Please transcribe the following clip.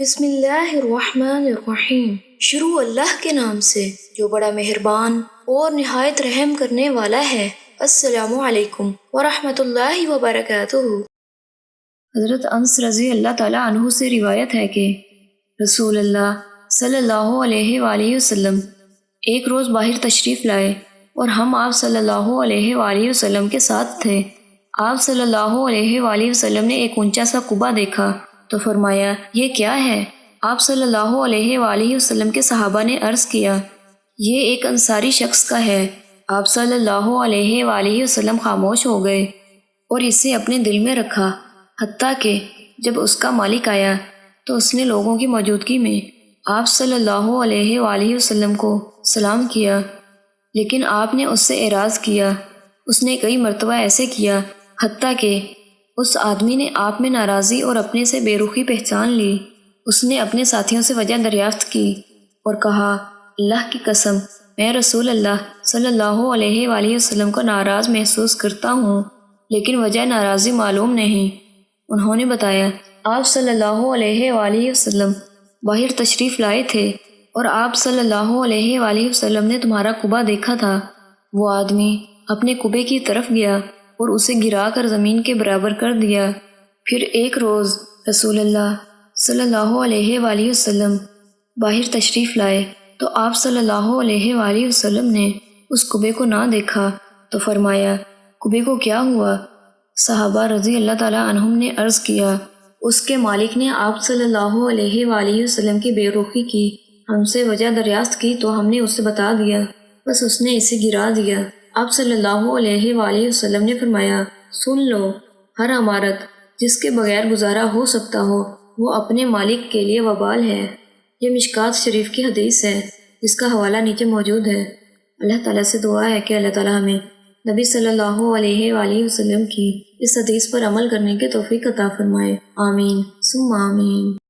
بسم اللہ الرحمن الرحیم۔ شروع اللہ کے نام سے جو بڑا مہربان اور نہایت رحم کرنے والا ہے۔ السلام علیکم ورحمۃ اللہ وبرکاتہ۔ حضرت انس رضی اللہ تعالیٰ عنہ سے روایت ہے کہ رسول اللہ صلی اللہ علیہ وآلہ وسلم ایک روز باہر تشریف لائے اور ہم آپ صلی اللہ علیہ وآلہ وسلم کے ساتھ تھے۔ آپ صلی اللہ علیہ وآلہ وسلم نے ایک اونچا سا قبہ دیکھا تو فرمایا یہ کیا ہے؟ آپ صلی اللہ علیہ وآلہ وسلم کے صحابہ نے عرض کیا یہ ایک انصاری شخص کا ہے۔ آپ صلی اللہ علیہ وآلہ وسلم خاموش ہو گئے اور اسے اپنے دل میں رکھا، حتیٰ کہ جب اس کا مالک آیا تو اس نے لوگوں کی موجودگی میں آپ صلی اللہ علیہ وآلہ وسلم کو سلام کیا، لیکن آپ نے اس سے اعراض کیا۔ اس نے کئی مرتبہ ایسے کیا حتیٰ کہ اس آدمی نے آپ میں ناراضی اور اپنے سے بے رخی پہچان لی۔ اس نے اپنے ساتھیوں سے وجہ دریافت کی اور کہا اللہ کی قسم میں رسول اللہ صلی اللہ علیہ وآلہ وسلم کو ناراض محسوس کرتا ہوں، لیکن وجہ ناراضی معلوم نہیں۔ انہوں نے بتایا آپ صلی اللہ علیہ وآلہ وسلم باہر تشریف لائے تھے اور آپ صلی اللہ علیہ وآلہ وسلم نے تمہارا قبہ دیکھا تھا۔ وہ آدمی اپنے قبے کی طرف گیا اور اسے گرا کر زمین کے برابر کر دیا۔ پھر ایک روز رسول اللہ صلی اللہ علیہ وآلہ وسلم باہر تشریف لائے تو آپ صلی اللہ علیہ وآلہ وسلم نے اس قبے کو نہ دیکھا تو فرمایا قبے کو کیا ہوا؟ صحابہ رضی اللہ تعالیٰ عنہم نے عرض کیا اس کے مالک نے آپ صلی اللہ علیہ وآلہ وسلم کی بے رخی کی، ہم سے وجہ دریافت کی تو ہم نے اسے بتا دیا، بس اس نے اسے گرا دیا۔ آپ صلی اللہ علیہ وآلہ وسلم نے فرمایا سن لو، ہر عمارت جس کے بغیر گزارا ہو سکتا ہو وہ اپنے مالک کے لیے وبال ہے۔ یہ مشکات شریف کی حدیث ہے جس کا حوالہ نیچے موجود ہے۔ اللہ تعالیٰ سے دعا ہے کہ اللہ تعالیٰ ہمیں نبی صلی اللہ علیہ وآلہ وسلم کی اس حدیث پر عمل کرنے کی توفیق عطا فرمائے۔ آمین ثم آمین۔